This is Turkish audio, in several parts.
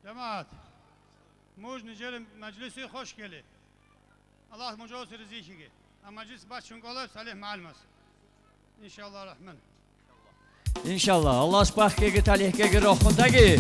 Cemaat, muj nicelim meclisi hoş geli. Allah mucaz riziki. Meclis başın kolu salih malmas. İnşallah rahman. İnşallah. Allah spahkege talihkege rohundagi.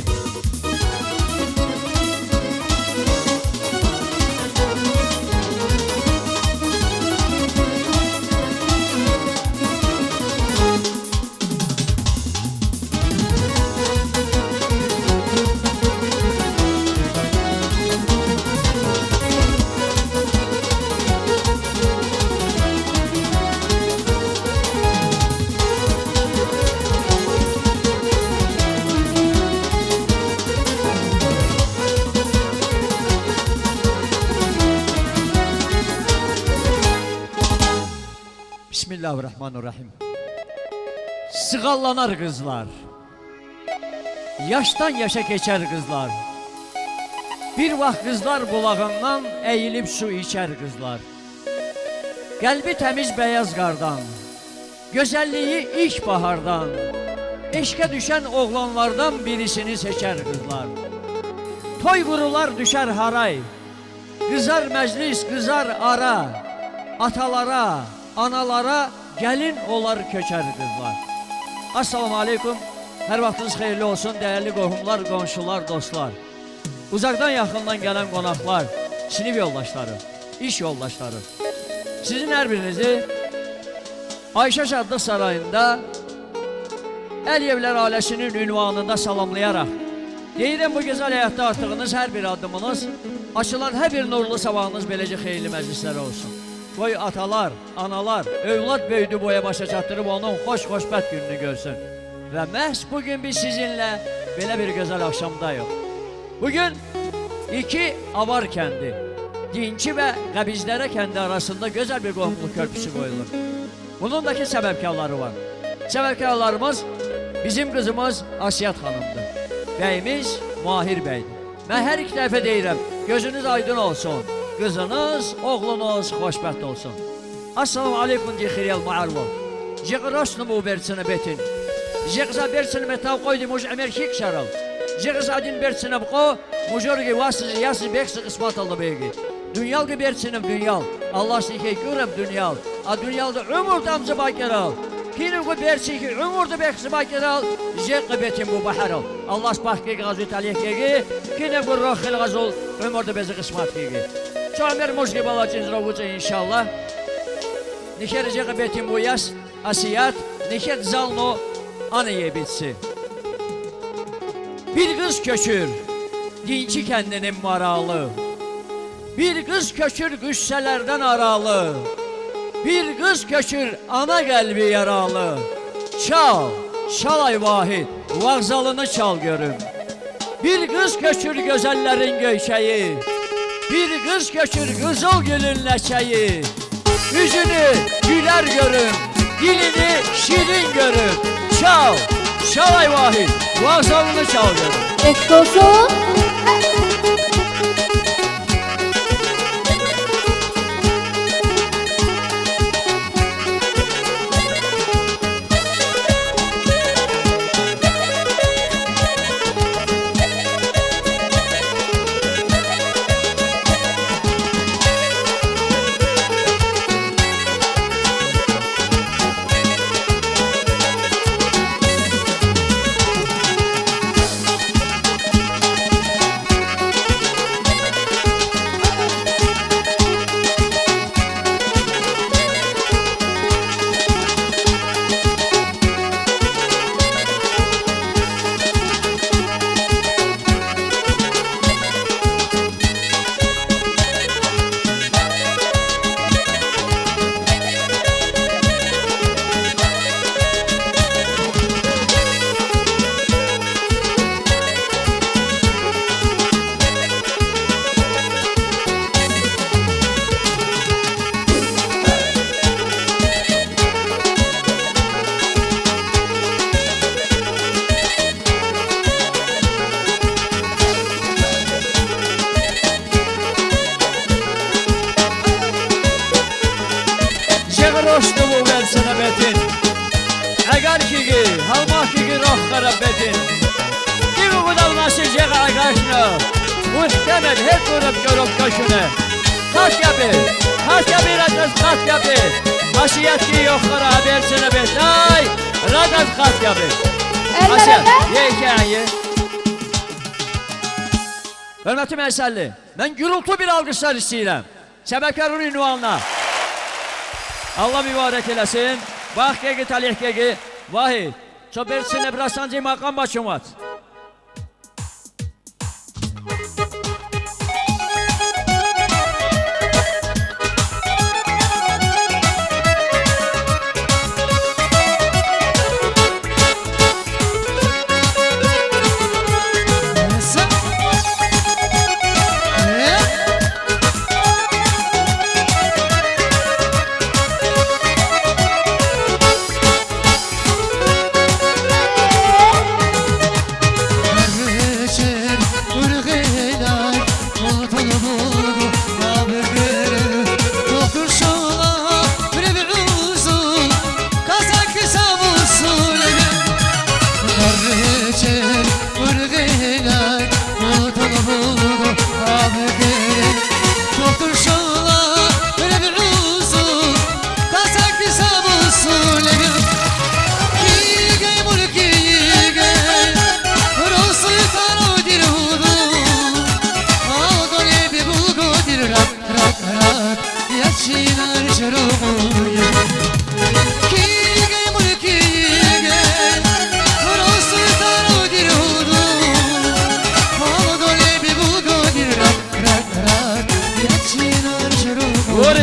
Bismillahirrahmanirrahim. Sığallanar kızlar. Yaştan yaşa geçer kızlar. Bir vaxt kızlar bulağından eğilip su içer kızlar. Kalbi temiz beyaz qardan, güzelliği ilk bahardan, eşke düşen oğlanlardan birisini seçer kızlar. Toy vurular düşer haray, kızar meclis, kızar ara, atalara, analara gelin olar köçer kızlar. Assalamu aleykum. Her vaxtınız xeyirli olsun değerli qohumlar, qonşular, dostlar. Uzaktan yaxından gelen qonaqlar, sinif yoldaşları, iş yoldaşları. Sizin her birinizi Ayşe Şadlıq Sarayında Əliyevlər ailəsinin ünvanında salamlayarak deyirəm bu güzel həyatda artığınız her bir adımınız, açılan her bir nurlu sabahınız beləcə xeyirli məclislərə olsun. Qoy atalar, analar, övlad böyüdü boya başa çatdırıb onun xoş-xoşbət gününü görsün. Və məhz bugün biz sizinlə belə bir gözəl axşamdayıq. Bugün iki Avar kəndi, Dinçi və Qəbizlərə kəndi arasında gözəl bir qohumluq körpüsü qoyulur. Bunun da ki səbəbkarları var. Səbəbkarlarımız bizim qızımız Asiyat xanımdır. Bəyimiz Mahir bəydir. Mən hər iki dəfə deyirəm, gözünüz aydın olsun. Kızınız, oğlunuz xoşbəxt olsun. Assalamu aleykum dixiriyel muallim. Jeqrosnu mu bersine betin. Jeqza bersine metav qoydi muj emerkik şaral. Jeqza adin bersine bqo mujorgi vasız yasız beksi qismat aldı beygi. Dünyalgı bersinim dünyal. Allah sikey görem dünyal. A dünyalda ömür damzı bakeral. Kinim bu bersi ki ömürde beksi bakeral. Jeqqa betin bu baharal. Allah spahki gazu talihkegi. Kinim bu rohil gazul ömürde bezi qismat kegi. Çamer mujgi balacın zravuca inşallah. Nikerece betim bu yas asiyat niket zalno aneye bitsi. Bir kız köçür Dinçi kendinin maralı. Bir kız köçür güçselerden aralı. Bir kız köçür ana kalbi yaralı. Çal, şalay vahid, vağzalını çal görüm. Bir kız köçür gözellerin göyşeyi. Bir kız köçür kızıl gülün leçeyi. Yüzünü güler görün, dilini şirin görün. Çal, şalay vahid, vağzalını çal görün. Eşk olsun. halmak ki roh qarabetin. Divu budal nasi jeğaga yaşını, muhtemel hep vurup görüp köşünü. Kalk yapı, radaz kalk yapı. Haşiyet ki yoklara habersine betay, radaz kalk yapı. Haşiyet, ye hikayeyi. Hörmətli məsəlli, mən gürültü bir alqışlar istəyirəm. Səbəkarın ünvanına. Allah mübarək eləsin. Bax qeqi talih qeqi. Vahid. Çobersine brasancı makam başımat.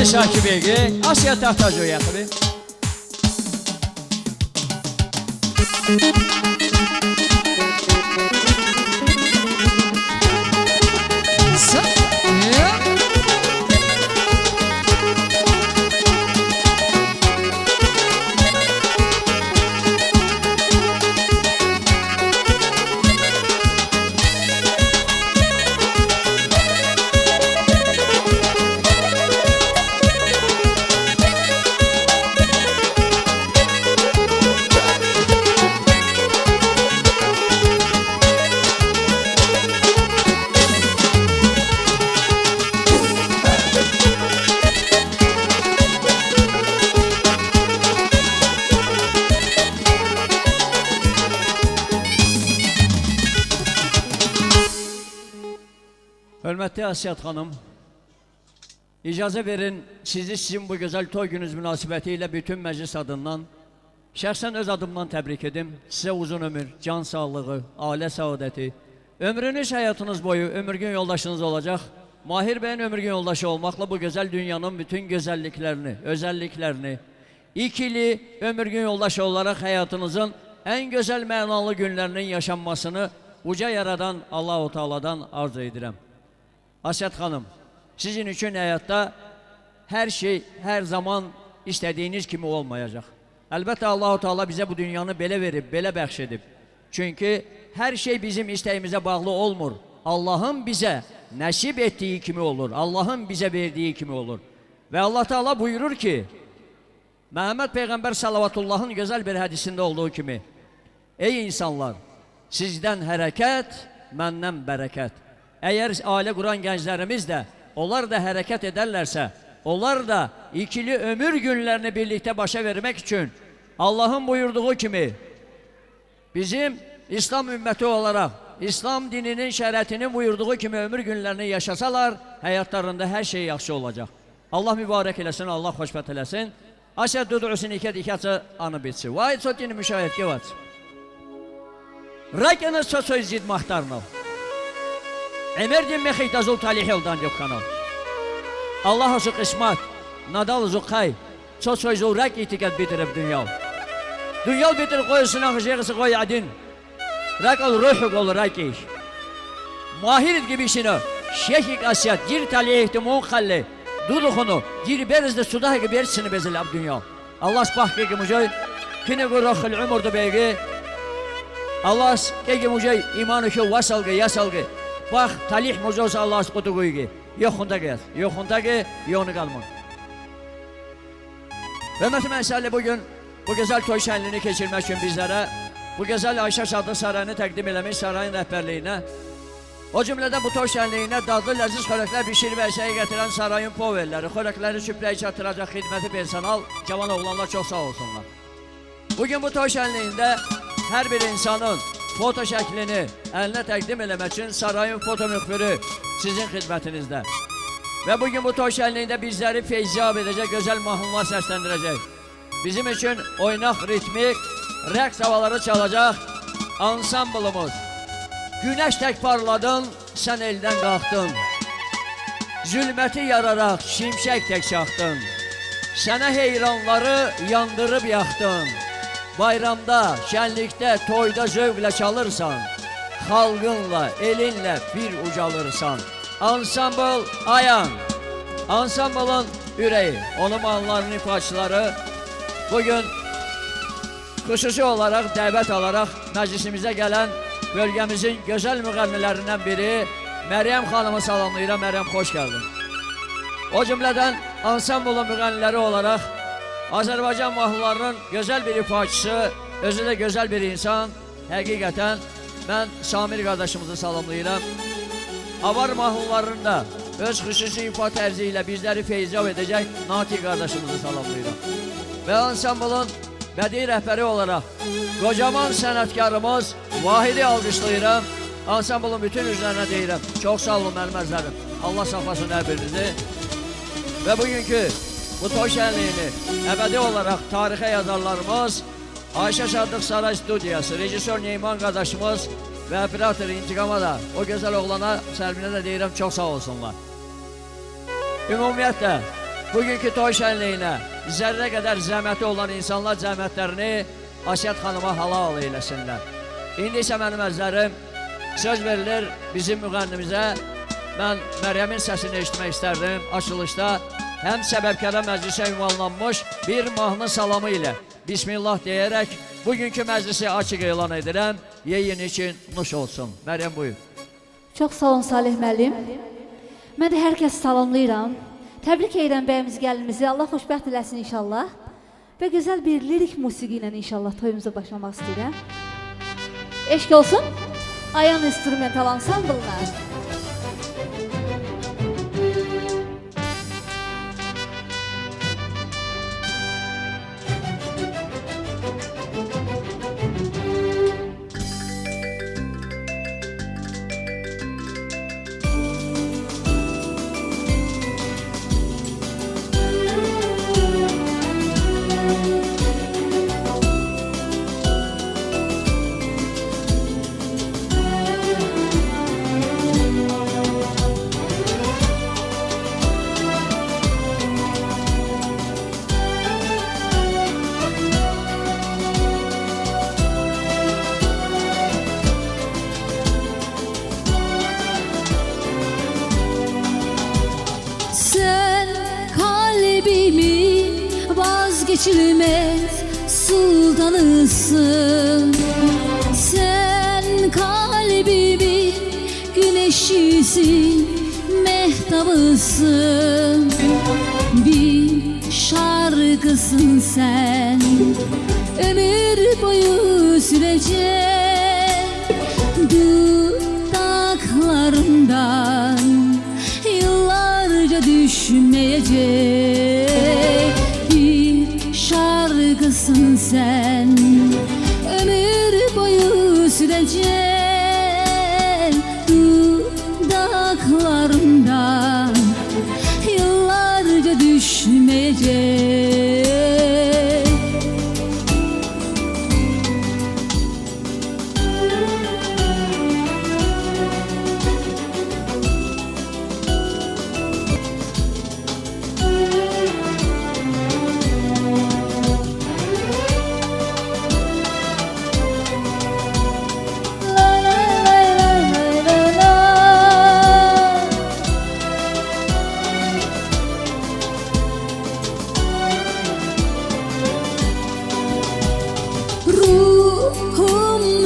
Şakir Bey'e Asya Tahtacı yakıbı. Hörmətli Asiyat xanım, icazə verin sizi sizin bu gözəl toy gününüz münasibəti ilə bütün məclis adından, şəxsən öz adımdan təbrik edim. Sizə uzun ömür, can sağlığı, ailə səadəti, ömrünüz, həyatınız boyu ömürgün yoldaşınız olacaq. Mahir bəyin ömürgün yoldaşı olmaqla bu gözəl dünyanın bütün gözəlliklərini, özəlliklərini, ikili ömürgün yoldaşı olaraq həyatınızın ən gözəl mənalı günlərinin yaşanmasını uca yaradan Allah-u Teala'dan arzu edirəm. Asiyat xanım, sizin üçün həyatda hər şey, hər zaman istədiyiniz kimi olmayacaq. Əlbəttə Allah-u Teala bizə bu dünyanı belə verib, belə bəxş edib. Çünki hər şey bizim istəyimizə bağlı olmur. Allahın bizə nəsib etdiyi kimi olur, Allahın bizə verdiyi kimi olur. Və Allah Teala buyurur ki, Məhəmməd Peyğəmbər Salavatullahın gözəl bir hədisində olduğu kimi, ey insanlar, sizdən hərəkət, məndən bərəkət. Əgər ailə quran gənclərimiz də, onlar da hərəkət edərlərsə, onlar da ikili ömür günlərini birlikdə başa vermək üçün Allahın buyurduğu kimi bizim İslam ümməti olaraq İslam dininin şərətinin buyurduğu kimi ömür günlərini yaşasalar, həyatlarında hər şey yaxşı olacaq. Allah mübarək eləsin, Allah xoşbət eləsin. Aşad dudu'usin ikə anı bitsi. Vay sotini müşahid gevac. Rakını sosoy zid mahtarnal. Emerdin mexeyt azul talih yoldan yok kanal. Allah olsun kısmat. Nadal zuqay. Sosoy zurak itikat bitirib dünya. Dünya bitirib koyusun akışı koy adin. Rak ol ruhuk ol rak iş. Mahir gibi işini. Şehik asyat gir talih ihtimun kalli. Dudukhunu gir berizde sudah gibi bersini bezil ab dünya. Allah spah ki mucay. Kine gurrakhil umurdu beygi. Allah ki mucay imanı ki vasalgı yasalgı. Bak talih mucaysa Allah kutu koygi. Yoxunda gel. Yoxunda gel. Yoxunu kalma. Hürmetli mesele bugün bu güzel toy şenliğini geçirmek için bizlere bu güzel Ayşe Şadlı Sarayı'nı təqdim eləmiş sarayın rəhbərliyinə O cümlədən bu toy şənliyinə dadlı ləziz xörəklər bişirib ərsəyə gətirən sarayın poverləri, xörəkləri süfrəyə çatdıracaq xidməti personal, cavan oğlanlar çox sağ olsunlar. Bugün bu toy şənliyində hər bir insanın foto şəklini əlinə təqdim eləmək üçün sarayın foto müxbiri sizin xidmətinizdə. Və bugün bu toy şənliyində bizləri feyziyab edəcək, gözəl mahnılar səsləndirəcək. Bizim üçün oynaq, ritmik, rəqs havaları çalacaq ansamblımız. Günəş tək parladın, sən eldən qalxdın. Zülməti yararaq şimşək tək çaxdın. Sənə heyranları yandırıb yaxdın. Bayramda, şənlikdə, toyda zövqlə çalırsan. Xalqınla, elinlə bir ucalırsan. Ansambl Ayan, ansamblın ürəyi, onun mahnılarının ifaçıları bugün xüsusi olaraq dəvət alaraq məclisimizə gələn bölgəmizin gözəl müğənnilərindən biri Məryəm xanımı salamlayıram. Məryəm, xoş gəldin. O cümlədən ansamblın müğənniləri olaraq Azərbaycan mahnılarının gözəl bir ifaçısı, özü də gözəl bir insan. Həqiqətən mən Samir qardaşımızı salamlayıram. Avar mahnılarında öz xüsusi ifa tərzi ilə bizləri feyziyab edəcək Natiq qardaşımızı salamlayıram. Və ansamblın bədii rəhbəri olaraq qocaman sənətkarımız Vahidi alqışlayıram. Ansamblın bütün üzrlərinə deyirəm. Çox sağ olun mənim əzlərim. Allah saxlasın hər birinizi. Və bugünkü bu toy şənliyini əbədi olaraq tarixə yazarlarımız Ayşə Şadlıq Saray Studiyası, rejissor Neyman qardaşımız və operator İntiqama da, o gözəl oğlana, Səlminə də deyirəm, çox sağ olsunlar. Ümumiyyətlə, bugünkü toy şənliyinə zərrə qədər zəhməti olan insanlar zəhmətlərini Asiyyət xanıma halal eyləsinlər. İndi isə mənim əzlərim söz verilir bizim müğənnimizə. Mən Məryəmin səsini eşitmək istərdim açılışda. Həm səbəbkara məclisə ünvanlanmış bir mahnı salamı ilə Bismillah deyərək bugünkü məclisi açıq elan edirəm. Yeyin için nuş olsun. Məryəm, buyur. Çox sağ olun Salih müəllim. Mən də hər kəsi salamlayıram. Təbrik edirəm bəyimiz gəlinimizi. Allah xoşbəxt eləsin inşallah. Və gözəl bir lirik musiqi ilə inşallah toyumuza başlamaq istəyirəm. Eşq olsun Ayan instrumental ansamblına. Vazgeçilmez sultanısın. Sen kalbimin güneşisin, mehtabısın. Bir şarkısın sen, ömür boyu sürecek. Dudaklarımdan yıllarca düşmeyecek. Şarkısın sen, ömür boyu sürecek. Dudaklarımdan yıllarca düşmeyecek.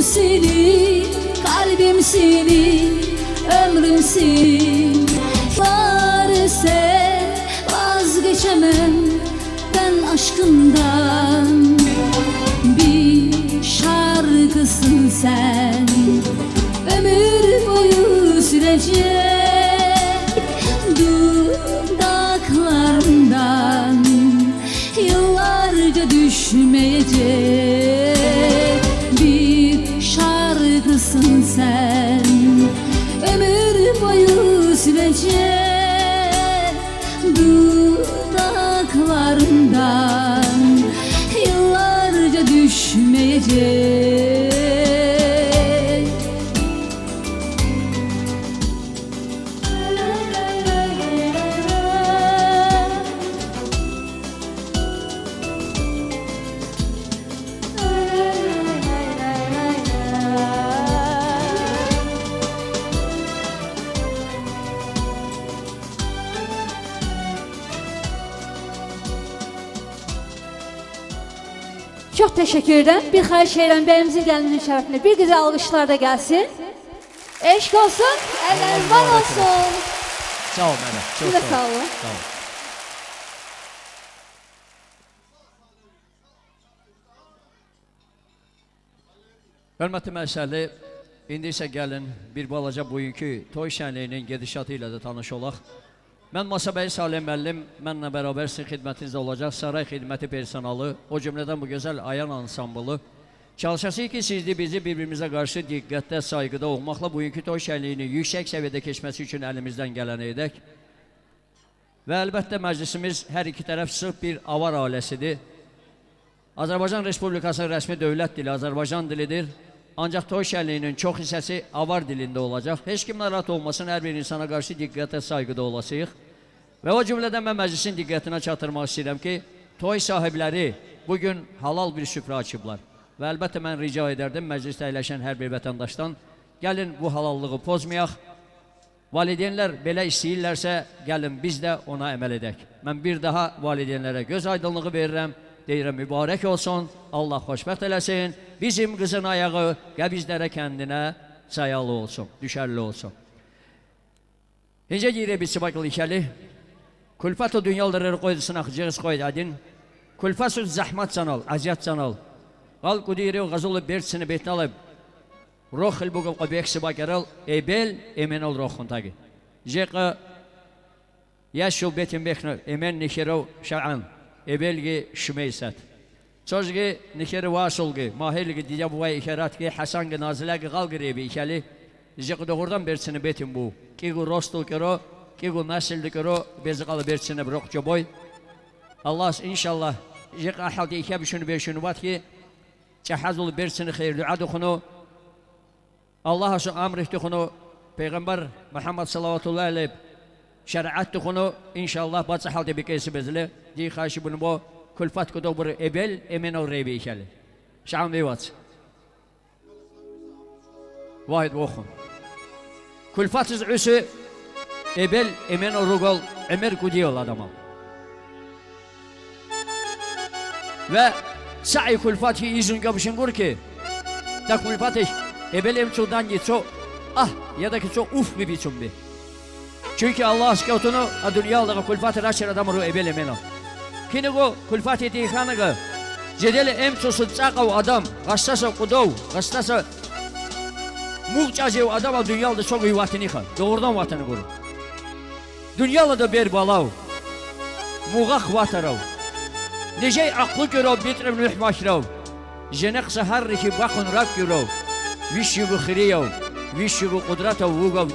Seni, kalbim seni, ömrüm seni. Var sen, vazgeçemem ben aşkından. Bir şarkısın sen, ömür boyu sürecek. üzülecek dudaklarından, yıllarca düşmeyecek bir şarkısın sen, ömür boyu sürecek dudaklarından, yıllarca düşmeyecek. Çox təşəkkür edirəm. Bir xahiş edirəm bəyimizin gəlininin şərəfinə bir güzel alqışlar da gəlsin. Eşq olsun, əlləriniz var olsun. Sağ ol mənə. Siz də sağ olun. Sağ ol. Hörmətli məşəlli, indi isə gəlin bir balaca bugünkü toy şənliyinin gedişatı ilə də tanış olaq. Mən Masabəy Salih müəllim, mənlə bərabər sizin xidmətinizdə olacaq saray xidməti personalı, o cümlədən bu gözəl ayan ansamblı. Çalışasıyıq ki, sizdə bizi bir-birimizə qarşı diqqətdə, sayğıda olmaqla bugünkü toy şənliyini yüksək səviyyədə keçməsi üçün əlimizdən gələni edək. Və əlbəttə məclisimiz hər iki tərəf sırf bir avar ailəsidir. Azərbaycan Respublikasının rəsmi dövlət dili Azərbaycan dilidir. Ancaq toy şənliyinin çox hissəsi avar dilində olacaq. Heç kim narahat olmasın, hər bir insana qarşı diqqətə, sayğıda olasıyıq. Və o cümlədən mən məclisin diqqətinə çatdırmaq istəyirəm ki, toy sahibləri bugün halal bir süfrə açıblar. Və əlbəttə mən rica edərdim məclisdə əyləşən hər bir vətəndaşdan, gəlin bu halallığı pozmayaq. Valideynlər belə istəyirlərsə, gəlin biz də ona əməl edək. Mən bir daha valideynlərə göz aydınlığı verirəm. Deyirəm, mübarək olsun, Allah xoşbəxt eləsin, bizim qızın ayağı Qəbizlərə kəndinə sayalı olsun, düşərli olsun. Necə deyirək bir sıbaqlı ikəli? Kulfatu dünyaldırır qoydu sınaqcığız qoydu adin, kulfatu zəhmat canal, əziyyət canal. Qal qudiri qazılı bertsini betini alıb, roxil buqıl qobiyək sıbaqarıl, ebel emen ol roxun taqi. Jeqı, yaşıl betin bekni, emen nikirov şa'an. Ebelgi şümeysət. Çözgi nikeri vasulgi, mahilgi diyabuvay ikeratgi, hasangi nazilagi qalgiribi ikəli. Jeqı doğrudan bersini betin bu. Kigu rostul kero, kigu nasildi kero, bezi qalı bersini broqca boy. Allah inşallah jeqı ahaldi ikə bişunu beşunu vat ki, çahazul bersini xeyr duadı xunu. Allah asu amrihti xunu, Peygamber Muhammed sallallahu aleyhi şəriət xunu inşallah batı halde bir kesi bezli. Di xahiş bunu bu külfat kudu bir ebel emin ol reybi ikəli. Şahan beyvat. Vahid oxun. Külfatız üsü ebel emin ol rugol emir kudiyol adama. Ve sa'i külfatı izin göbüşün gur ki da külfatı ebel emçudan geço ah ya da ki çok uf bir biçum bir. Çünkü Allah aşkına dünyalığı külfatı raşır adamı ru ebel emin ol. Kini go kulfati dikhanıgı cedeli emçosu çaqav adam gastasa qudov gastasa muğcacev adam dünyalıda çok iyi vatini xan doğrudan vatanı quru dünyalıda bir balav muğaq vatarav necey aqlı görov bitrem nuh maşrav jeneq saharriki bakun rak görov vişi bu xiriyav vişi bu qudratav vugav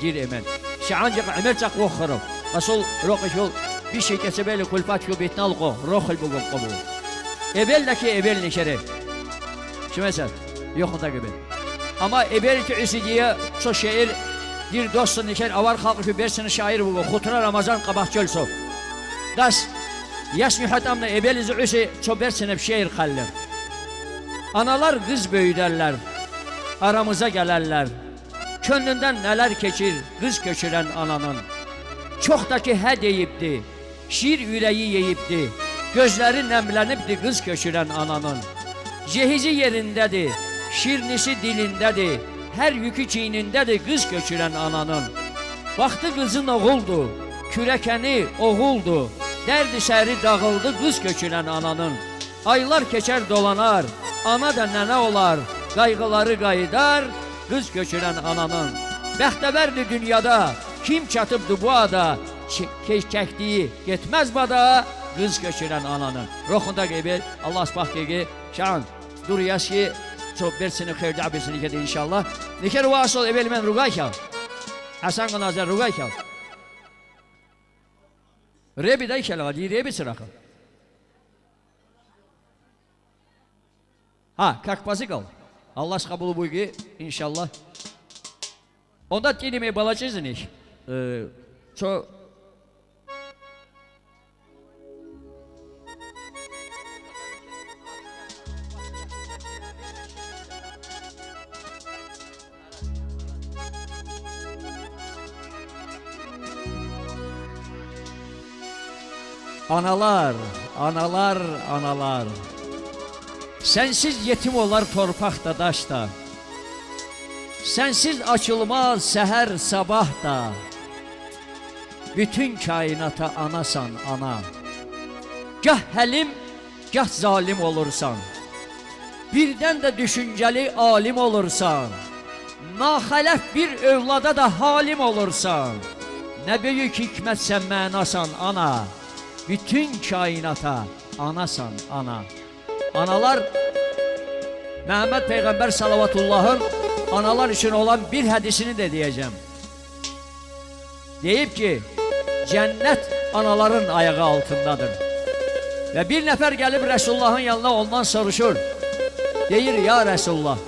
gir emen şancaq amel çaq oxarav asıl roqiş yol bir şey kesebeli kulfat yo betnal qo roxil bu qobu ebeldeki ebel nekere şu mesela yoxunda gibi ama ebel ki üsidiye so şehir bir dostun neker avar xalqı bersini şair bu xutra ramazan qabaq çölso das yaş mühatamla ebel üsü so bersini şehir qallar analar qız böyüderler aramıza gələrlər könlündən nələr keçir qız köçürən ananın çoxdakı hə deyibdi şiir ürəyi yeyibdi gözləri nəmlənibdi qız köçürən ananın cehizi yerindədir şirnisi dilindədir hər yükü çiynindədir qız köçürən ananın vaxtı qızın oğuldu kürəkəni oğuldu dərdi səri dağıldı qız köçürən ananın aylar keçər dolanar ana da nənə olar qayğıları qaydar qız köçürən ananın Bəxtəvərdir dünyada, kim çatıbdır bu ada, çəkdiyi getməz bada, qız köçürən ananın. Roxunda qeybir, Allah asbaq qeyqi, şan, dur yaşı, çox bersini, xeyirdə abesini kedi inşallah. Nikə rüvası ol, evvel mən rüqay kal. Həsən qınazər rüqay kal. Rebi də ikələ var, rebi sıraxı. Ha, kakpazı qal. Allah qabulu buyqi, inşallah. Onda dinimi balacızınıq. Çox... Analar, analar, analar. Sensiz yetim olar torpaqda, daşda. Sensiz açılmaz səhər sabah da. Bütün kainata anasan ana. Gah həlim, gah zalim olursan. Birdən də düşüncəli alim olursan. Naxələf bir övlada da halim olursan. Nə böyük hikmətsən mənasan ana. Bütün kainata anasan ana. Analar, Məhəmməd Peyğəmbər Salavatullahın analar üçün olan bir hədisini də deyəcəm. Deyib ki, cənnət anaların ayağı altındadır. Və bir nəfər gəlib Rəsullahın yanına ondan soruşur. Deyir, ya Rəsulullah,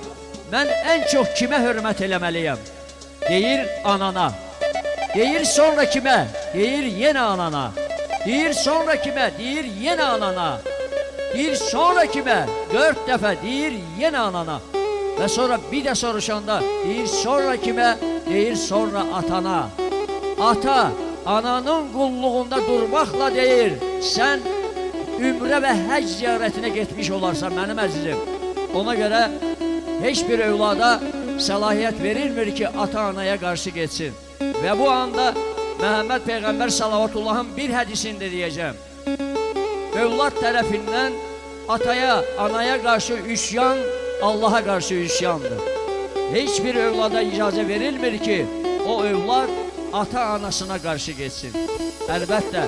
mən ən çox kimə hörmət eləməliyəm? Deyir, anana. Deyir, sonra kimə? Deyir, yenə anana. Deyir, sonra kimə? Deyir, yenə anana. Deyir, sonra kimə? 4 dəfə. Deyir, yenə anana. Və sonra bir də soruşanda, deyir, sonra kimə? Deyir, sonra atana. Ata, ananın qulluğunda durmaqla deyir, sən ümrə və həc ziyarətinə getmiş olarsan mənim əzizim. Ona görə heç bir övlada səlahiyyət verilmir ki, ata-anaya qarşı geçsin. Və bu anda Məhəmməd Peyğəmbər Salavatullahın bir hədisini də deyəcəm. Övlad tərəfindən ataya, anaya qarşı üsyan, Allaha qarşı üsyandır. Heç bir övlada icazə verilmir ki, o övlad ata-anasına qarşı geçsin. Əlbəttə,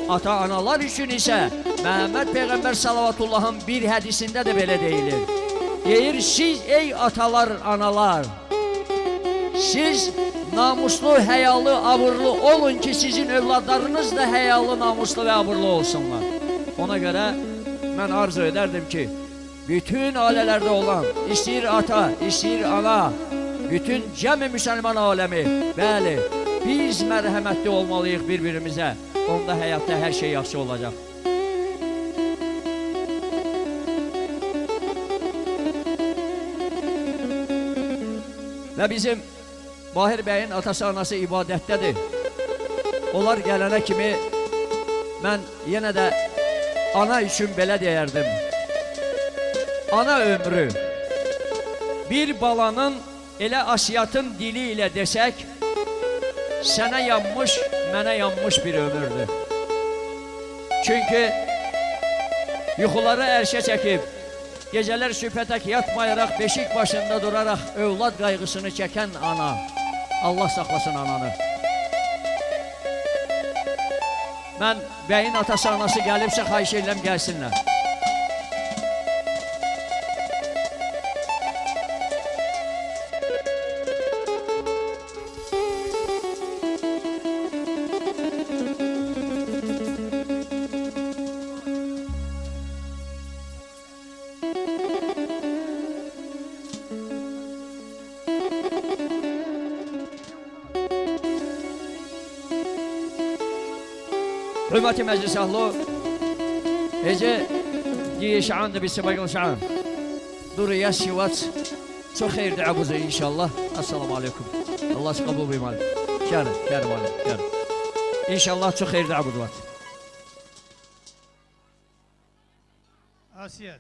ata-analar üçün isə Məhəmməd Peyğəmbər Salavatullahın bir hədisində də belə deyilir. Deyir, siz ey atalar, analar, siz namuslu, həyalı, abırlı olun ki, sizin övladlarınız da həyalı, namuslu və abırlı olsunlar. Ona görə mən arzu edərdim ki, bütün ailələrdə olan, istəyir ata, istəyir ana, bütün cəmi müsəlman aləmi, bəli, biz mərhəmətli olmalıyıq bir-birimizə, onda həyatda hər şey yaxşı olacaq. Və bizim Bahir bəyin atası, anası ibadətdədir. Onlar gələnə kimi mən yenə də ana üçün belə deyərdim. Ana ömrü bir balanın elə asiyyatın dili ilə desək, sənə yanmış, mənə yanmış bir ömürdür. Çünki yuxuları ərşə çəkib, gecələr sübhətək yatmayaraq, beşik başında duraraq övlad qayğısını çəkən ana. Allah saxlasın ananı. Mən bəyin atası, anası gəlibsə, xahiş edirəm gəlsinlər. Hürmeti meclis ahlu, Ece diye şaandı bir sebagıl şaan. Duru yaşıvat, çok hayırlı abuzu inşallah. Assalamu alaikum. Allah kabul buyurmalı. Kârı, kârı mali, kârı. İnşallah çok hayırlı abuzu var. Asiyet,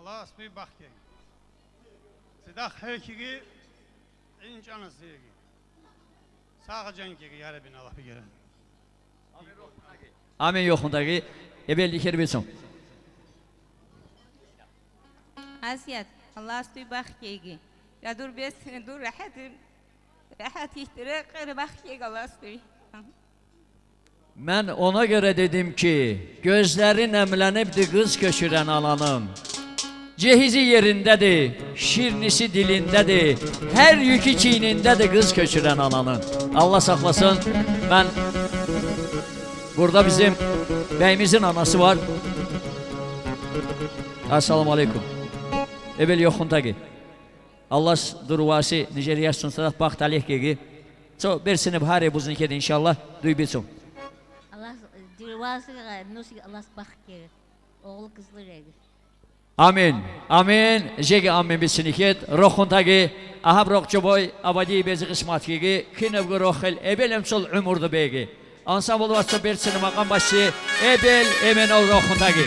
Allah asbı bak ki. Sıdak her kiri, inç anası ki. Sağa can ki, ya Rabbin Allah bir gelen. Amin yoxundakı ebellikleri bilsin. Asiyet, Allah astuy bax kegi. Ya dur bes, dur rahat. Rahat ihtirek, kırmak yegalasdır. Mən ona görə dedim ki, gözləri nəmlənibdir qız köçürən ananın. Cehizi yerindədir, şirnisi dilindədir, hər yükü çiynindədir qız köçürən ananın. Allah saxlasın, mən burada bizim bəyimizin anası var. Assalamu aleykum. Evvel yoxun taqi. Allah durvasi Nijerya sunsadat baxt aleyh gegi. So bersini bhari buzun kedi inşallah duy bilsin. Allah durvası nusik Allah bakke. Oğul kızlı regi. Amin. Amin. Jegi amin bilsin iket. Roxun taqi. Ahab roxçu boy abadi bezi qismat gegi. Kinevgu roxil ebelem sol umurdu begi. Ansambul varsa bersini maqam başı. Ebel emen ol roxun taqi.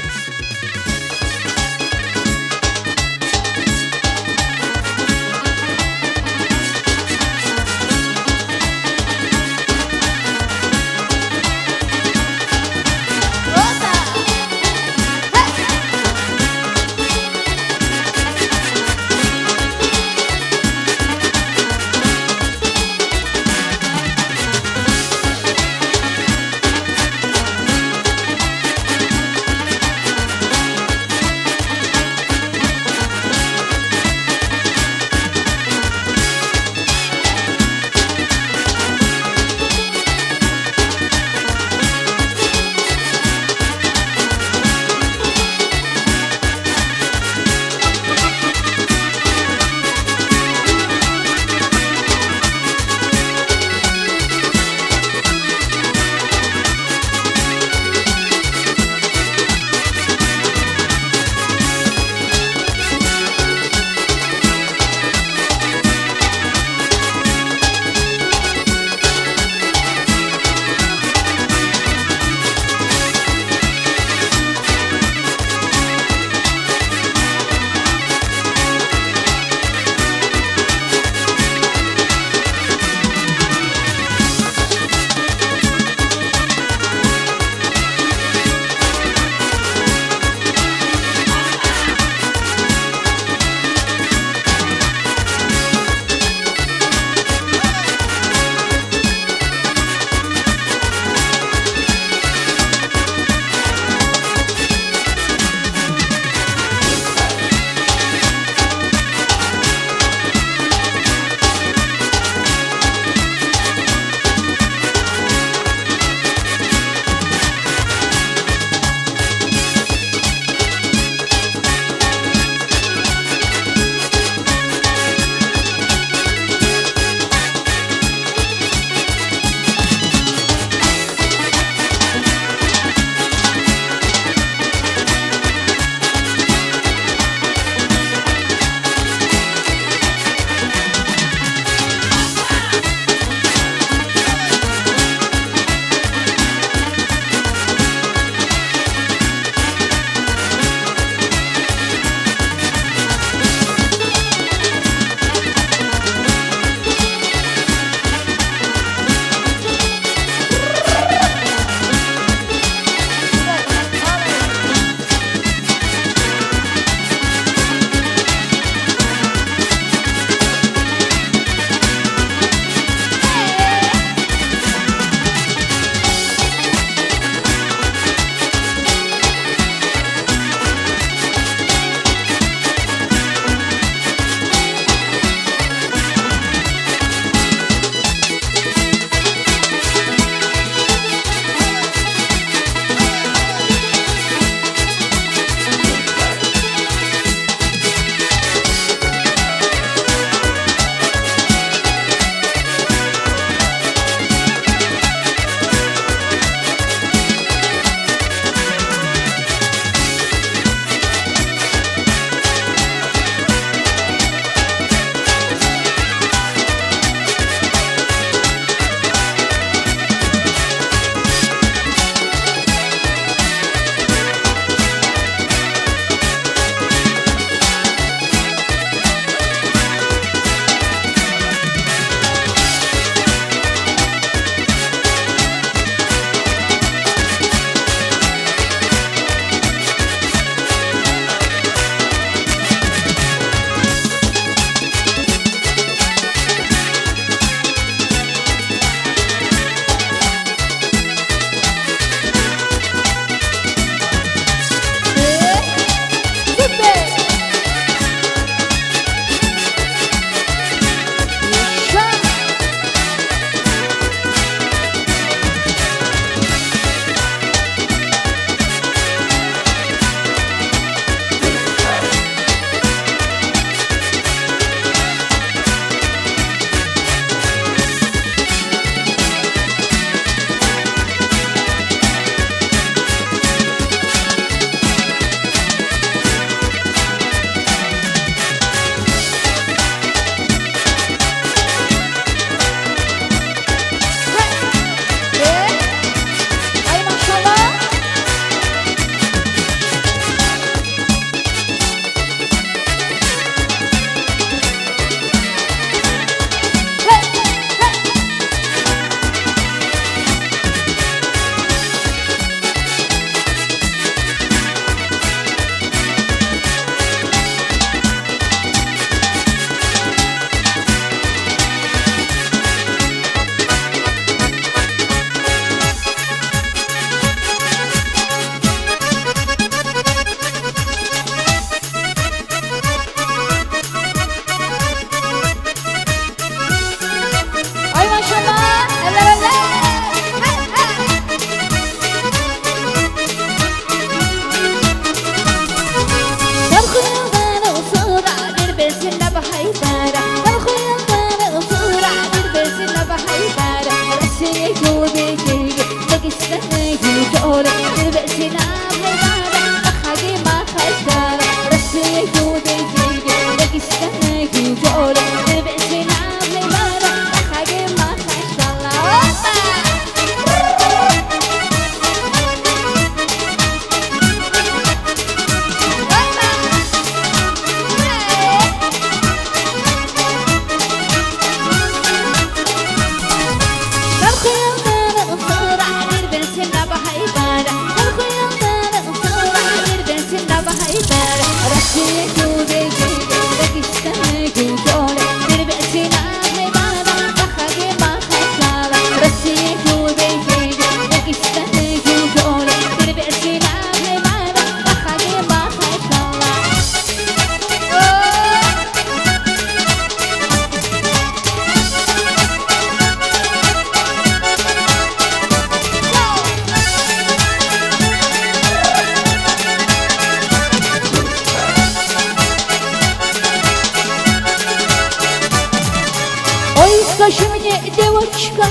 скажи мне, девочка,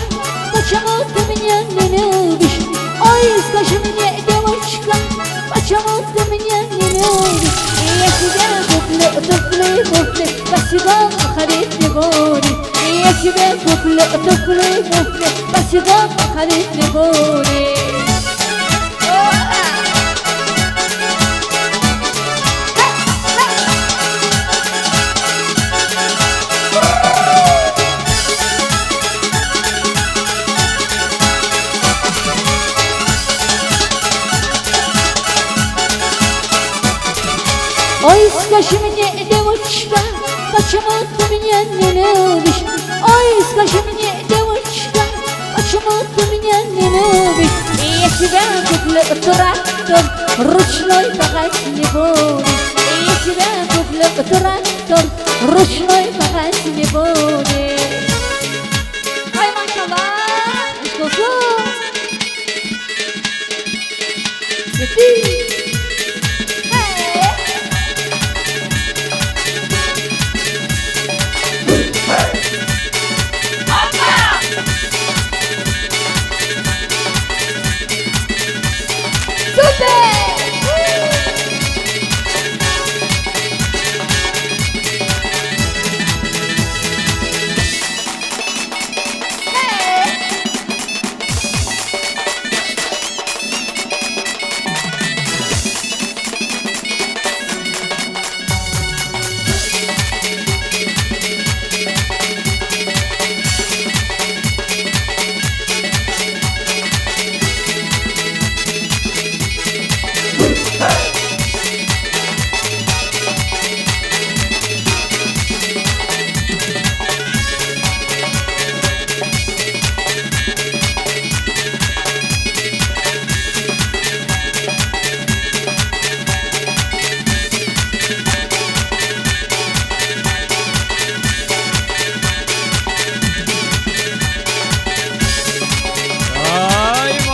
почему ты меня не любишь? Ой, скажи мне, девочка, почему ты меня не любишь? И я тебе куплю, спасибо, ходить не будет. И я тебе куплю, спасибо, ходить не будет. Ой, скажи мне, девочка, почему ты меня не любишь? Ой, скажи мне, девочка, почему ты меня не любишь? И я тебя куплю трактор, ручной пахать не буду. И я тебя куплю трактор, ручной пахать не буду. Ай, машаллах, что-что?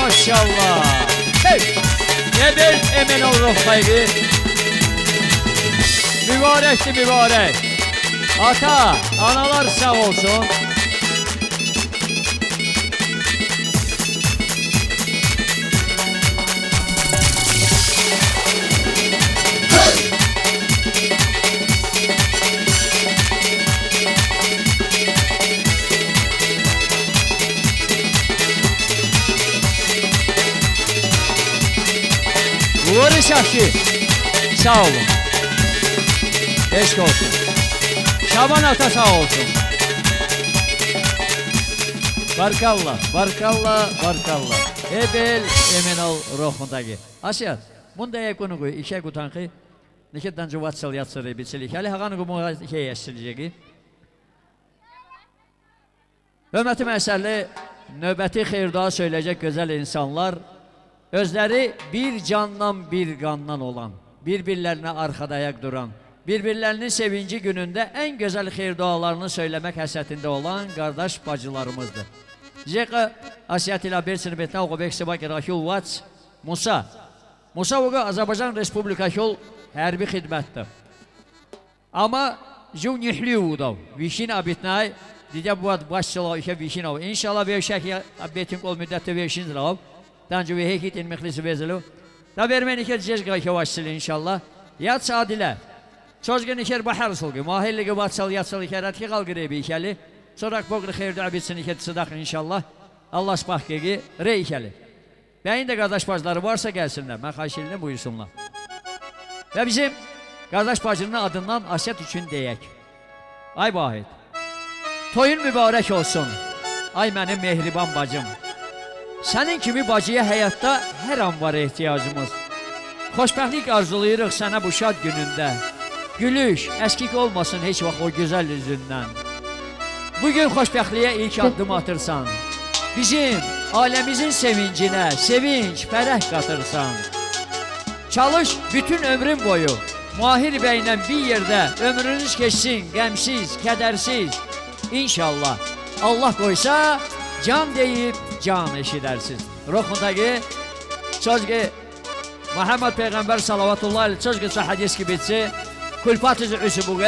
Maşallah. Hey. Nebel emin ol ruhayı. Mübarekti mübarek. Ata, analar sağ olsun. Barış Akçı, sağ olun. Eşk olsun. Şaban Ata sağ olsun. Barkallah, barkallah, barkallah. Ebel emin ol ruhundaki. Asyat, bunda yakını koy, işe kutankı. Nikitten cuvatsal yatsırı biçilik. Hali hakanı kumuğa şey yaşayacak. Hürmeti meselli, nöbeti xeyirdağı söyleyecek güzel insanlar. Özleri bir candan bir kandan olan, birbirlerine arkada ayak duran, birbirlerinin sevinci gününde en güzel hayır dualarını söylemek hasretinde olan kardeş bacılarımızdır. Zeka Asiyat ila bir sınıfetine okubek sebaki Rahul Vats Musa. Musa oku Azerbaycan Respublikası yol hərbi xidmətdir. Ama ju nihli udav, vişin abitnay, diye bu ad başçılığı işe vişin av. İnşallah bir şekil abitin kol müddette vişin zılav. Tanju ve hekit in mihlisi vezelu. Da vermen iker cezga işe başçılığı inşallah. Yat sadile. Çözgün iker bahar sulgu. Mahilli batsal yatsal iker atki kalgıre bir ikeli. Sorak bogri xeyirde abitsin iker sıdak inşallah. Allah spahkegi re ikeli. Beyin de kardeş bacıları varsa gelsinler. Ben karşılığını buyursunlar. Ve bizim kardeş bacının adından Asyat için deyək. Ay Vahid. Toyun mübarek olsun. Ay benim mehriban bacım. Senin kimi bacıya hayatta her an var ihtiyacımız. Xoşbəxtlik arzulayırıq sana bu şad gününde. Gülüş, əskik olmasın hiç vaxt o güzel yüzünden. Bugün xoşbəxtliyə ilk adım atırsan. Bizim alemimizin sevincine sevinç, fərəh katırsan. Çalış bütün ömrün boyu. Mahir Bey'le bir yerde ömrünüz geçsin, qəmsiz, kədərsiz. İnşallah Allah koysa can deyip can eşidersiz. Ruhundaki sözgü Muhammed Peygamber salavatullahi aleyhi sözgü hadis gibisi kulpatı üsübuğu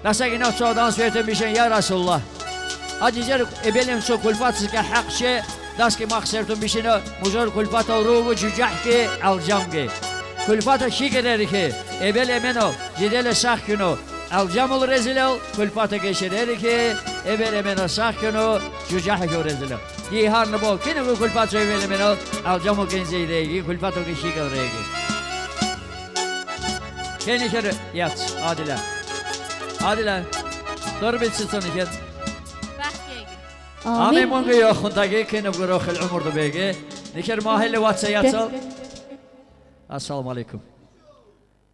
Nasakine çoğudan söylemişsin ya Resulullah. Acizer ebelem so kulfat ke hakşe das ki maksertun bişine muzur kulfat ruhu cücah ki alcam ki. Kulfata şikerer ki ebel emeno cidele sahkunu alcamul rezilo kulfata geçirer ki ebel emeno sahkunu cücah ki rezilo. Diharını bol kine bu kulfat ebel emeno alcamul genzeydeyi kulfata ki şikerer ki. Kene kere yat Adile. Adile. Dur bitsin son iken. Amin mungu yoxundagi kene bu rohil umurdu begi. Niker mahalle vatsa yatsal. Assalamu alaikum.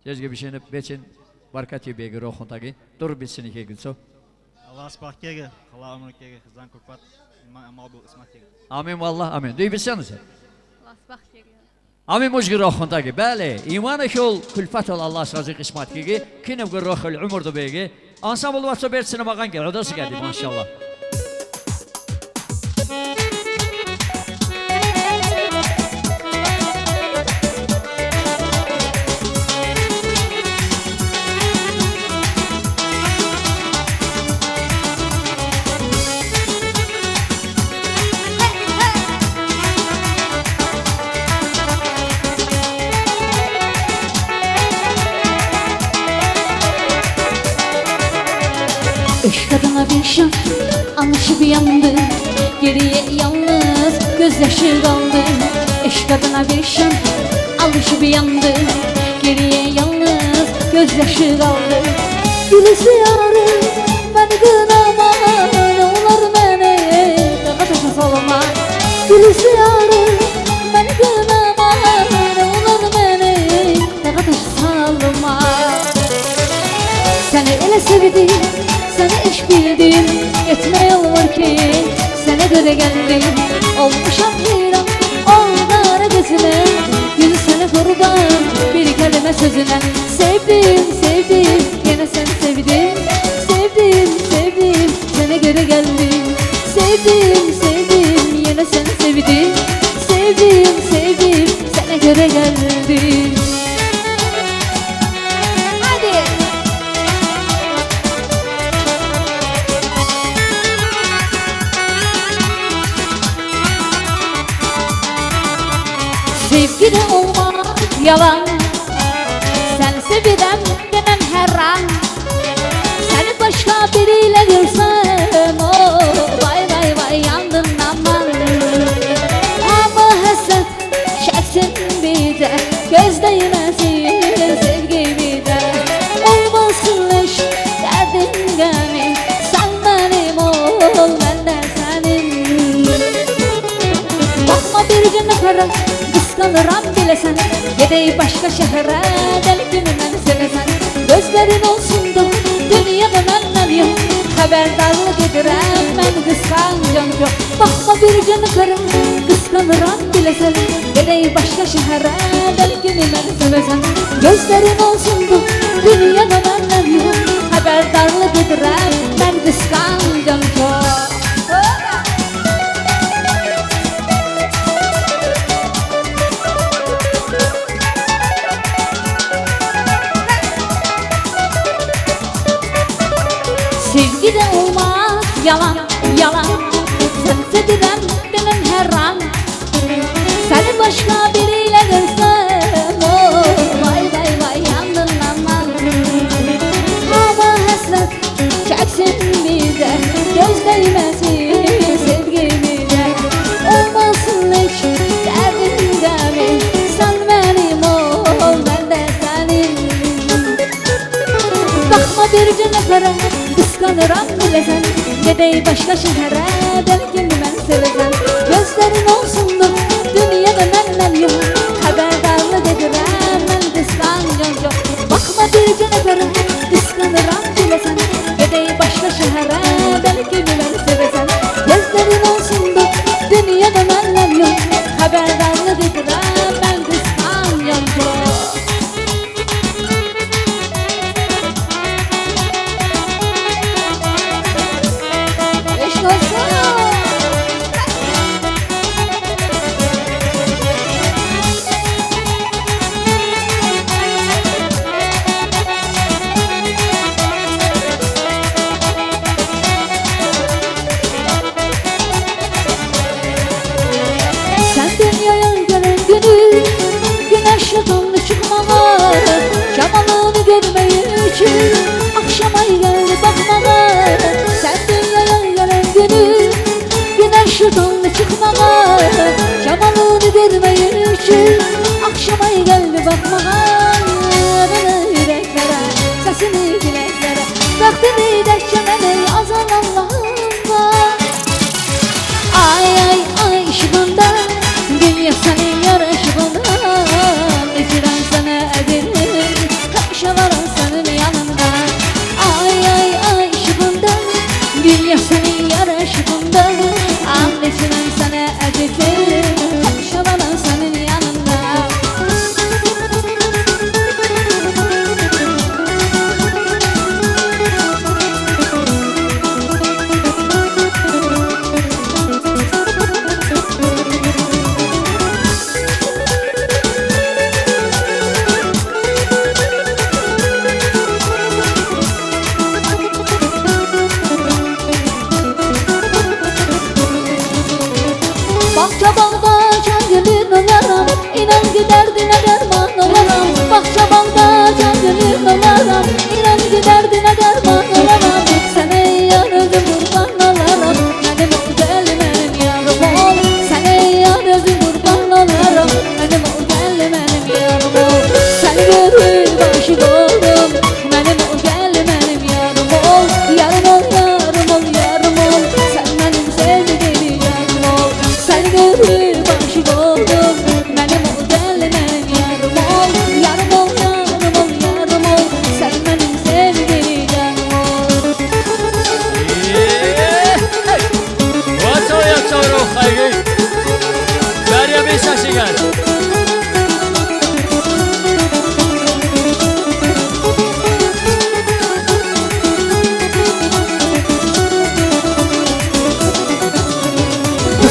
Jezge bişenip beçin barkati begi rohundagi. Dur bitsin iki gün so. Allah spak kege, Allah amr kege, kızdan kurpat, mabu ismak kege. Amin vallah amin. Duy bilsenize. Allah bak geliyor. Amin mujgi rohundagi. Bale iman ekol kulfat ol Allah sazı kısmat kege. Kene bu rohil umurdu begi. Ansambul vatsa bertsine bakan gel. Odası geldi maşallah. Üç kadına bir şan anlaşıp yandı. Geriye yalnız gözyaşı kaldı. Üç kadına bir şan alışıp yandı. Geriye yalnız gözyaşı kaldı. Gülüsü yarı beni kınama, ne olur beni dağa taşa salma. Gülüsü yarı beni kınama, ne olur beni dağa taşa salma. Seni ele sevdim, seni iş bildim, etme yalvar ki sana göre geldim. Olmuşam heyran, onlara gözüne, yüzü sana kurban, bir kelime sözüne. Sevdim, sevdim, yine seni sevdim. Sevdim, sevdim, sana göre geldim. Sevdim, sevdim, yine seni sevdim. Sevdim, sevdim, sana göre geldim. Sevgide olmak yalan, sen sevirem demem her an. Seni başka biriyle görsem, oh, vay vay vay yandım aman. Ama hasret çeksin bir de, göz değmesin sevgimi de. Olmasın hiç derdin gani, sen benim ol ben de senin. Bakma bir gün kara, kıskanıram bilesen, gidey başka şehre, deli gibi beni sevesen. Gözlerin olsun da dünyada benden yok, haberdarlık edirem ben kıskancam çok. Bakma bir gün kara, kıskanıram bilesen, gidey başka şehre, deli gibi beni sevesen. Gözlerin olsun da dünyada benden yok, haberdarlık edirem ben kıskancam çok. Sevgide olmak yalan, yalan. Sen sevirem demem her an. Seni başka biriyle görsem, oh, vay vay vay yandım aman. Ama hasret çeksin bir de, göz değmesin sevgimi de. Olmasın hiç derdin gami, sen benim ol ben de senin. Bakma bir gün kara, kıskanıram bilesen, gidey başka şehre, belki ben sevesen. Gözlerin olsun da dünyada benden yok, haberdarlık edirem ben kıskancam çok. Bakma bir gün kara, kıskanıram bilesen, gidey başka şehre, belki ben sevesen. Gözlerin olsun da dünyada benden yok, haberdarlık edirem ben kıskancam çok. Eşk olsun.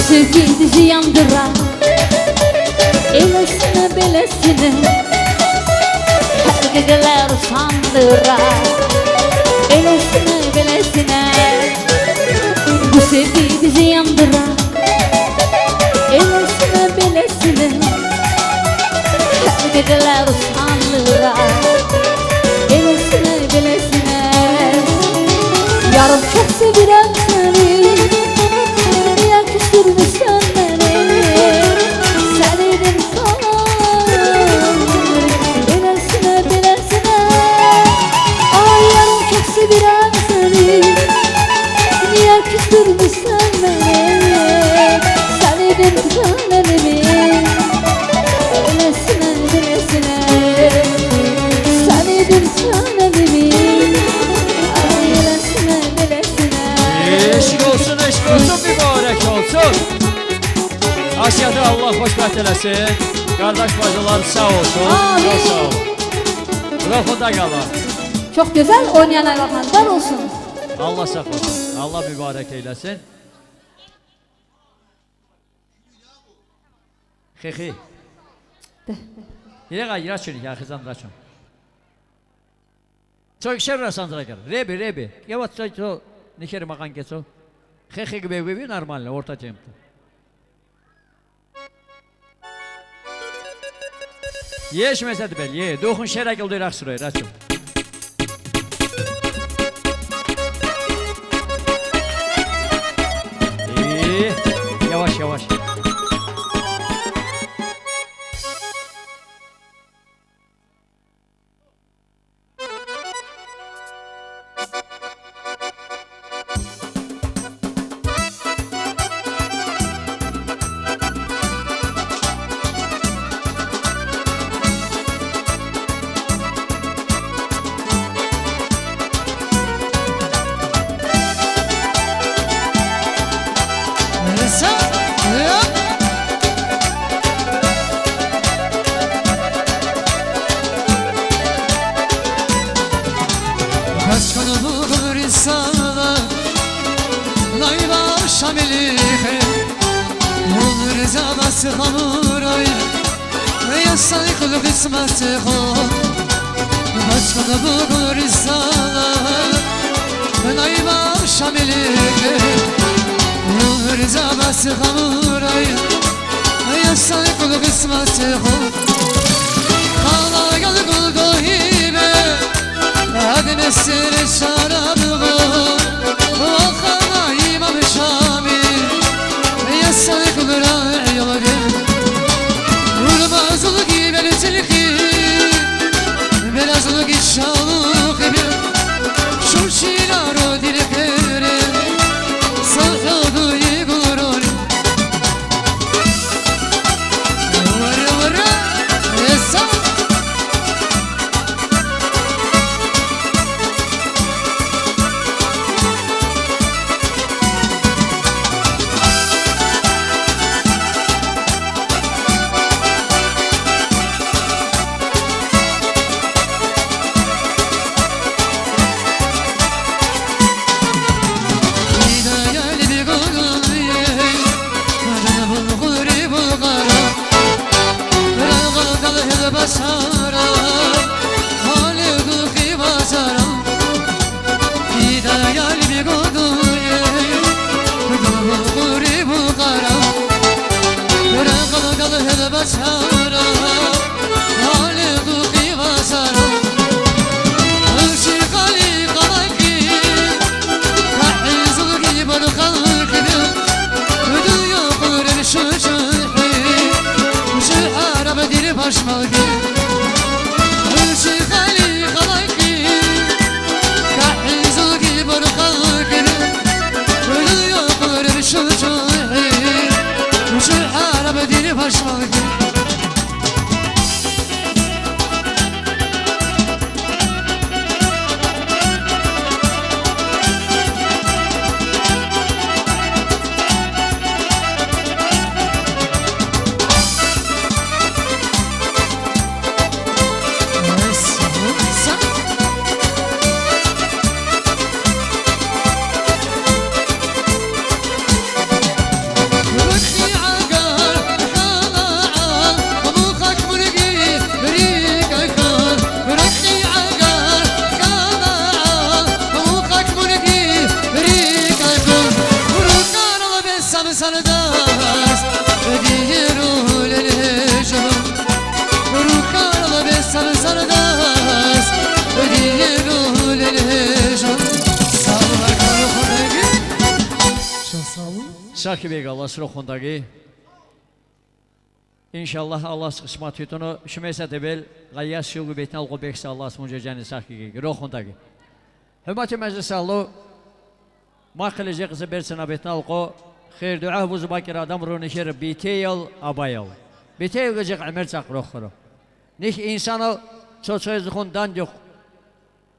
sevgi bizi yandırar. Elesine belesine her geceler sandırar. Elesine belesine bu sevgi bizi yandırar. Elesine belesine her geceler sandırar. Elesine belesine yarım çok sevirem seni. Niye küstürmüşsen beni? Senin kan belesine belesine. Ay yarım çok sevirem seni. Niye küstürmüşsen beni? Senin kanenimi belesine belesine. Senin kanenimi ay belesine belesine. Eşk olsun, mübarek olsun. Asya'da Allah xoşbəxt eləsin. Qardaş bacılar sağ olsun. Amin. Çok sağ olun. Rafında qalın. Çok güzel oynayan ayvaklar olsun. Allah saxlasın. Allah mübarək eyləsin. Xexi. Yine qayır açın ya xizan açın. Çok şer rasandıra gel. Rebi. Yavaş çay nikeri makan geço. Xexi gibi normalne orta tempo. Yeş mesədi bəl, ye. Doxun şərək oldu iraq sürəyir, açın. Yavaş. Şu araba dili başmalı sardas Ödeyir lejum Rukarla be sardas Ödeyir lejum Sağlar kalıqdagi Şasalı Şakibek Allah sıroxundagi İnşallah Allah sıkışma tütünü Şümeyse tebel Gayyas şugu betnal qobekse Allah sımunca cani sakigi Roxundagi Hürmeti meclis allu Makilece kızı bersina betnal qo Xeyr dua buzu bakir adam runişer Biteyil abayil Biteyil gıcık amir çak roxuru Nih insanı çoğuzluğundan yok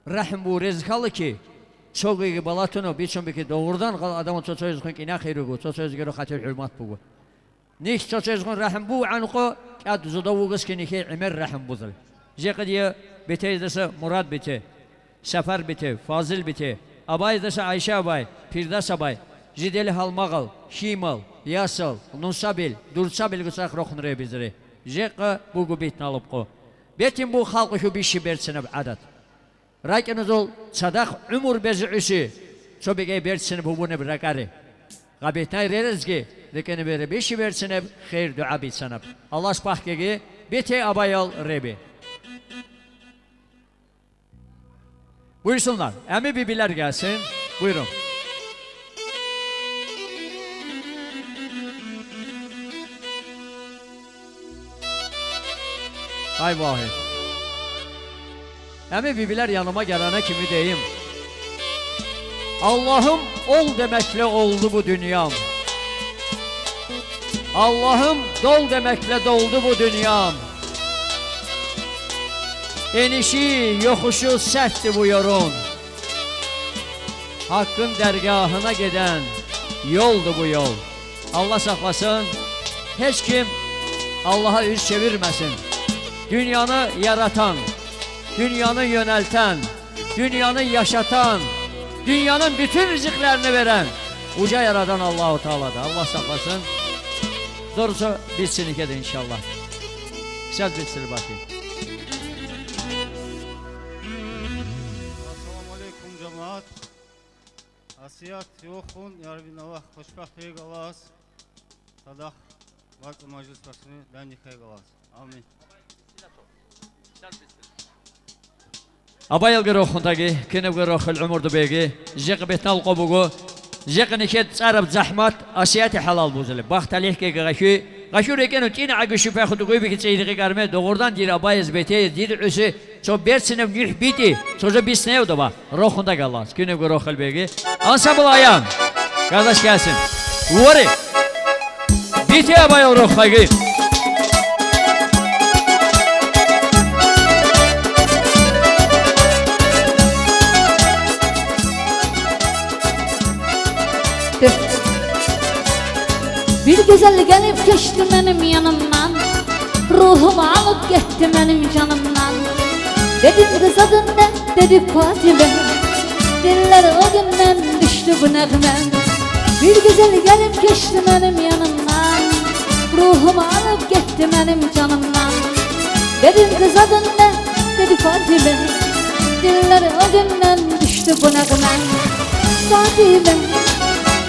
Rahim bu rezkalı ki Çok iyi balatını biçim ki doğrudan adamın çoğuzluğun ki ne xeyri bu Çoğuzluğun xatir hürmat bu Nih çoğuzluğun rahim bu anqo Ad zudavu qız ki nihey imir rahim buzul Jeqi diye Biteydesi Murad bite Sefer bite Fazil bite Abaydesi Ayşe abay Pirdas abay Jideli halmağal Şimal Yasal Nusabil Dursabil qısaq roxunre biziri Jeqi bu bitni alıp qo Betim bu halkı şu bir şey bersinib adat Rakiniz ol Sadak umur bezü'üsü Çobege bersinib bu ne bir rakari Qabetnay reriz ki Dikeni beri bir şey bersinib Xeyr dua bitsanib Allah spahkegi Bite abayal rebi Buyursunlar Emi bibiler gelsin Buyurun Hay vahid Emi bibiler yanıma gelene kimi deyim Allah'ım ol demekle oldu bu dünyam Allah'ım dol demekle doldu bu dünyam Enişi yokuşu sertti bu yorun Hakkın dergahına giden yoldu bu yol Allah saklasın Hiç kim Allah'a yüz çevirmesin Dünyanı yaratan Dünyanı yönelten Dünyanı yaşatan Dünyanın bütün rızıklarını veren Uca yaradan Allah-u Teala'da Allah saklasın Doğrusu bitsin ikide inşallah Söz bitsin bakayım Assalamu alaikum cemaat. Asiyat yoxun, yarabin Allah xoşbəxtlik qalas. Sadaq vakti meclis başını dənlikə qalas. Amin. Abayal roxundagi, kine roxul umurdu begi, jeq betnal qobugu, jeq niket arab zahmat, asiyati halal buzuli. Baxtalih ki qaşu reken utin agışı fəxudu qoyub ki çeydiği qarmə doğrudan dir abayız betey dir üsü ço bersinem yuh biti, çoca bisnev da ba. Roxunda qalas, kine roxul begi. Ansambl ayan. Qardaş gelsin. Vori. Biti abayal roxagi. Bir güzel gelip geçti benim yanımdan Ruhumu alıp gitti benim canımdan Dedim kız adın ne? Dedi Fatime Diller o günden düştü bu nəğmem Bir güzel gelip geçti benim yanımdan Ruhumu alıp gitti benim canımdan Dedim kız adın ne? Dedi Fatime Diller o günden düştü bu nəğmem Fatime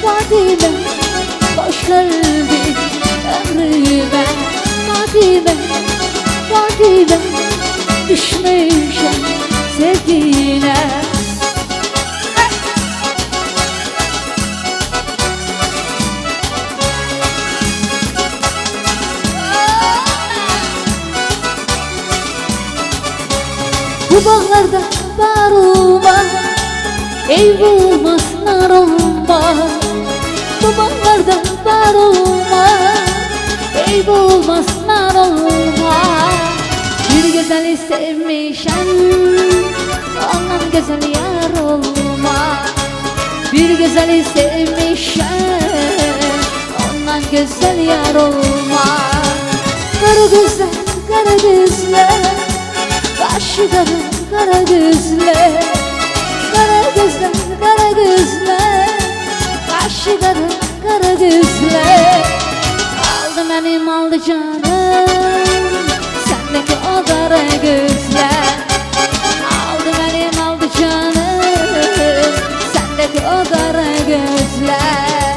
Fatime Boş kalbi ömrüme Fatime, Fatime Düşmüşem sevgine Bu bağlarda var olmaz Ev olmaz nar olmaz Bu bağlarda var olmaz Eyb olmaz nar olmaz Bir güzeli sevmişem Ondan güzel yar olmaz Bir güzeli sevmişem Ondan güzel yar olmaz Kara gözler, kara gözler Kaşı kara gözler Kara gözler, kara gözler Kaşı kara gözler Aldı benim aldı canım Sendeki o kara gözler Aldı benim aldı canım Sendeki o kara gözler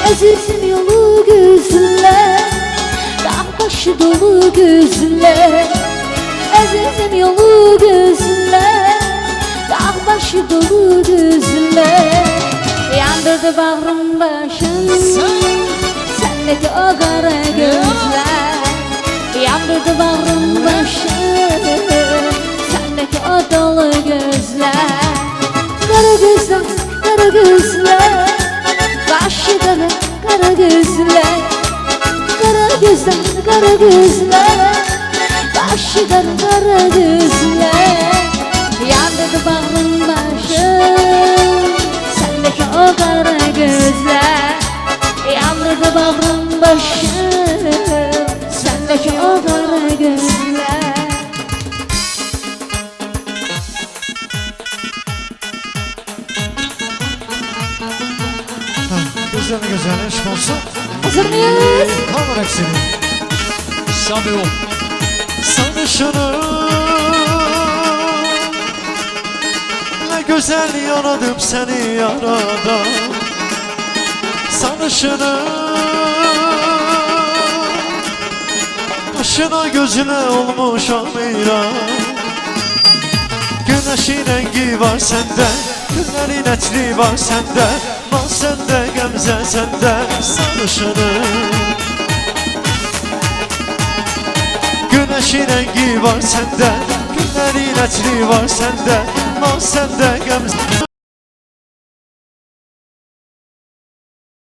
Əzizim yolu gözlə, dağ başı dolu gözlə. Əzizim yolu gözlə, dağ başı dolu gözlə. Yandırdı bağrım başım, sendeki o kara gözler. Yandırdı bağrım başım, sendeki o dolu gözler. Kara gözler, kara gözler, başı kara, kara gözler. Kara gözler, kara gözler, başı kara, kara gözler. Yandırdı bağrım başım, sendeki o kara gözler. Yandırdı bağrım başım, sendeki o kara gözler. Güzel güzel aşk olsun. Hazır mıyız? Tam aksini. Samuel. Sanışını ne güzel yaradım seni yaradan. Sanışını başına gözüne olmuş amira. Güneşin rengi var sende, günlerin etli var sende. Naz sende, gemze sende, sarışını. Güneşin rengi var sende, günlerin etli var sende. Naz sende, gemze